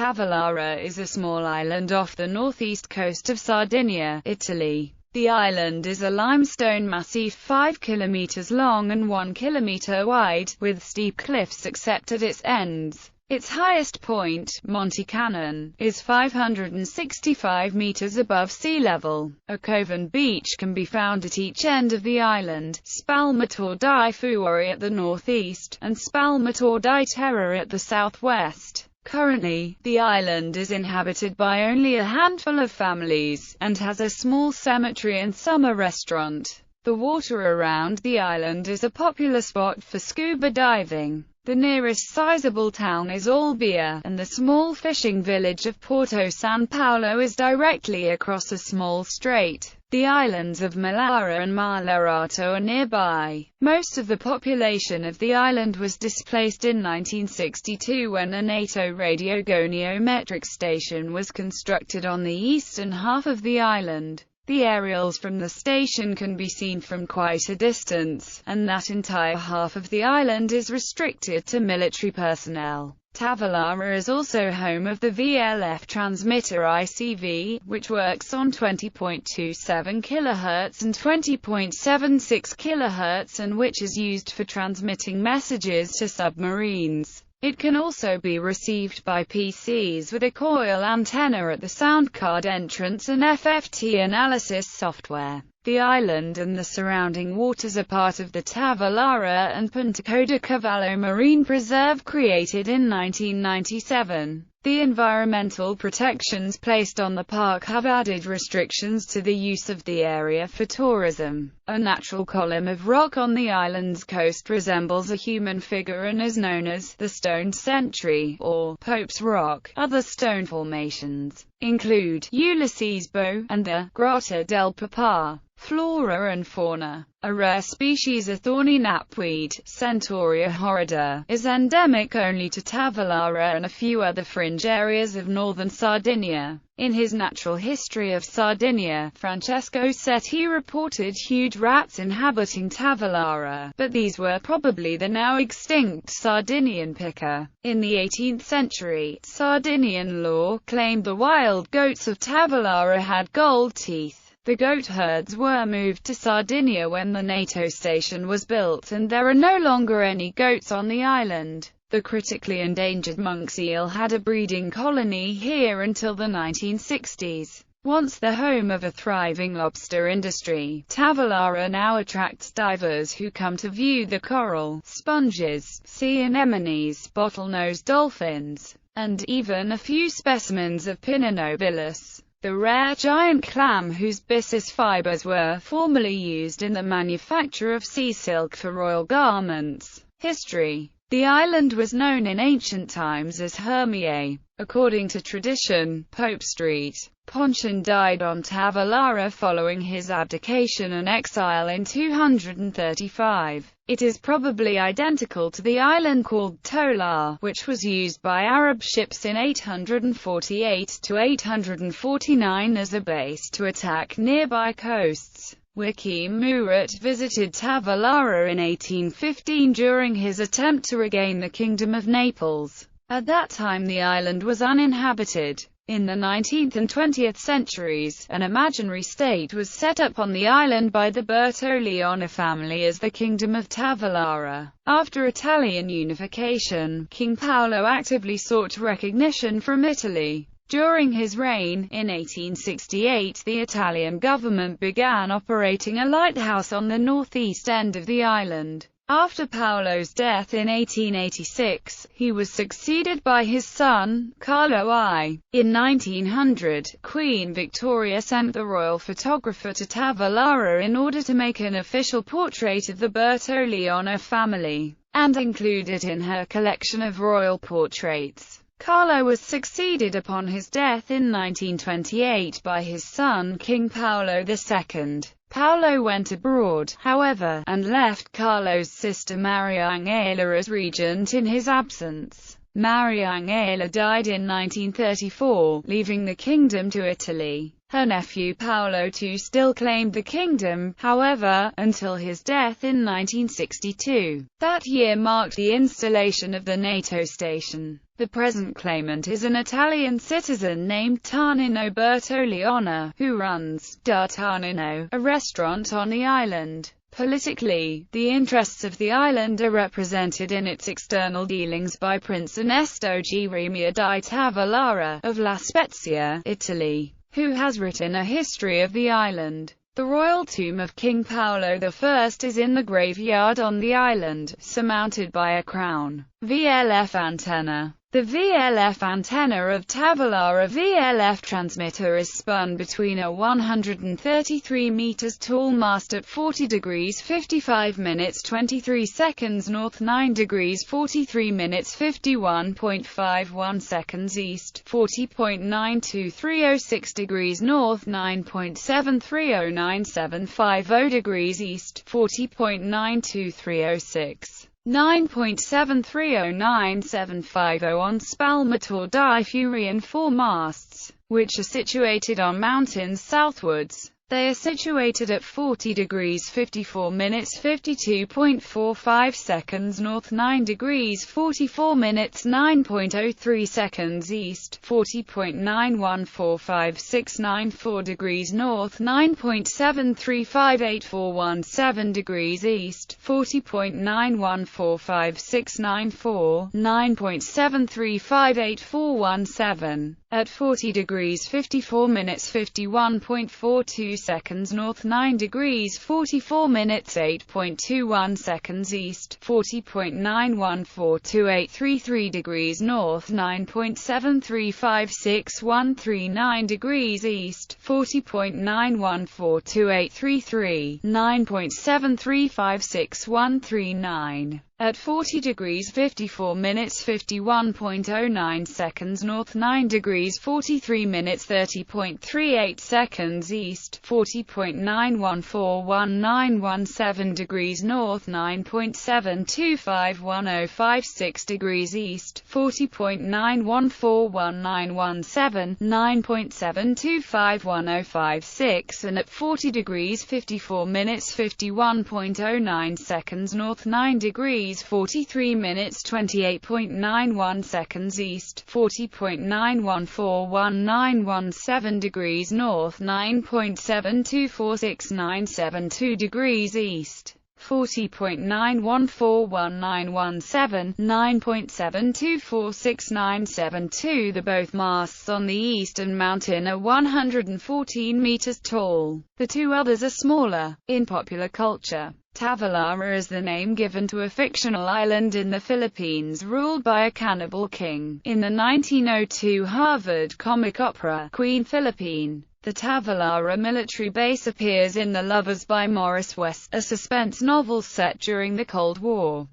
Tavolara is a small island off the northeast coast of Sardinia, Italy. The island is a limestone massif 5 kilometers long and 1 kilometer wide, with steep cliffs except at its ends. Its highest point, Monte Cannon, is 565 meters above sea level. A cove and beach can be found at each end of the island, Spalmatore di Fuori at the northeast, and Spalmatore di Terra at the southwest. Currently, the island is inhabited by only a handful of families, and has a small cemetery and summer restaurant. The water around the island is a popular spot for scuba diving. The nearest sizable town is Olbia, and the small fishing village of Porto San Paolo is directly across a small strait. The islands of Malara and Malarato are nearby. Most of the population of the island was displaced in 1962 when a NATO radiogoniometric station was constructed on the eastern half of the island. The aerials from the station can be seen from quite a distance, and that entire half of the island is restricted to military personnel. Tavolara is also home of the VLF transmitter ICV, which works on 20.27 kHz and 20.76 kHz and which is used for transmitting messages to submarines. It can also be received by PCs with a coil antenna at the sound card entrance and FFT analysis software. The island and the surrounding waters are part of the Tavolara and Punta Cavallo Marine Preserve created in 1997. The environmental protections placed on the park have added restrictions to the use of the area for tourism. A natural column of rock on the island's coast resembles a human figure and is known as the Stone Sentry, or Pope's Rock. Other stone formations include Ulysses Bow and the Grotta del Papa. Flora and fauna. A rare species of thorny knapweed, Centaurea horrida, is endemic only to Tavolara and a few other fringe areas of northern Sardinia. In his Natural History of Sardinia, Francesco Setti reported huge rats inhabiting Tavolara, but these were probably the now extinct Sardinian pica. In the 18th century, Sardinian law claimed the wild goats of Tavolara had gold teeth. The goat herds were moved to Sardinia when the NATO station was built, and there are no longer any goats on the island. The critically endangered monk seal had a breeding colony here until the 1960s. Once the home of a thriving lobster industry, Tavolara now attracts divers who come to view the coral, sponges, sea anemones, bottlenose dolphins, and even a few specimens of Pinna nobilis, the rare giant clam whose byssus fibers were formerly used in the manufacture of sea silk for royal garments. History. The island was known in ancient times as Hermie. According to tradition, Pope Street. Pontian died on Tavolara following his abdication and exile in 235. It is probably identical to the island called Tolar, which was used by Arab ships in 848 to 849 as a base to attack nearby coasts. Wiki Murat visited Tavolara in 1815 during his attempt to regain the Kingdom of Naples. At that time the island was uninhabited. In the 19th and 20th centuries, an imaginary state was set up on the island by the Bertoleone family as the Kingdom of Tavolara. After Italian unification, King Paolo actively sought recognition from Italy. During his reign, in 1868, the Italian government began operating a lighthouse on the northeast end of the island. After Paolo's death in 1886, he was succeeded by his son, Carlo I. In 1900, Queen Victoria sent the royal photographer to Tavolara in order to make an official portrait of the Bertoleone family, and include it in her collection of royal portraits. Carlo was succeeded upon his death in 1928 by his son King Paolo II. Paolo went abroad, however, and left Carlo's sister Mariangela as regent in his absence. Mariangela died in 1934, leaving the kingdom to Italy. Her nephew Paolo II still claimed the kingdom, however, until his death in 1962. That year marked the installation of the NATO station. The present claimant is an Italian citizen named Tarnino Bertoliona, who runs Da Tarnino, a restaurant on the island. Politically, the interests of the island are represented in its external dealings by Prince Ernesto Geremia di Tavolara, of La Spezia, Italy, who has written a history of the island. The royal tomb of King Paolo I is in the graveyard on the island, surmounted by a crown VLF antenna. The VLF antenna of Tavolara VLF transmitter is spun between a 133 meters tall mast at 40 degrees 55 minutes 23 seconds north, 9 degrees 43 minutes 51.51 seconds east, 40.92306 degrees north, 9.730975 degrees east, 40.92306. 9.730975 on Spalmator di Furian, 4 masts, which are situated on mountains southwards. They are situated at 40 degrees 54 minutes 52.45 seconds north, 9 degrees 44 minutes 9.03 seconds east, 40.914569 degrees north, 9.73584117 degrees east, 40.914569 9.73584117. At 40 degrees 54 minutes 51.42 seconds north, 9 degrees 44 minutes 8.21 seconds east, 40.914283 degrees north, 9.735613 degrees east, 40.914283 9.735613. At 40 degrees 54 minutes 51.09 seconds north, 9 degrees 43 minutes 30.38 seconds east, 40.914117 degrees north, 9.72511056 degrees east, 40.91419117, 9.72511056, and at 40 degrees 54 minutes 51.09 seconds north, 9 degrees 43 minutes 28.91 seconds east, 40.91419117 degrees north, 9.724697 degrees east, 40.91419117, 9.724697. The both masts on the eastern mountain are 114 meters tall. The two others are smaller. In popular culture, Tavolara is the name given to a fictional island in the Philippines ruled by a cannibal king. In the 1902 Harvard comic opera, Queen Philippine, the Tavolara military base appears in The Lovers by Morris West, a suspense novel set during the Cold War.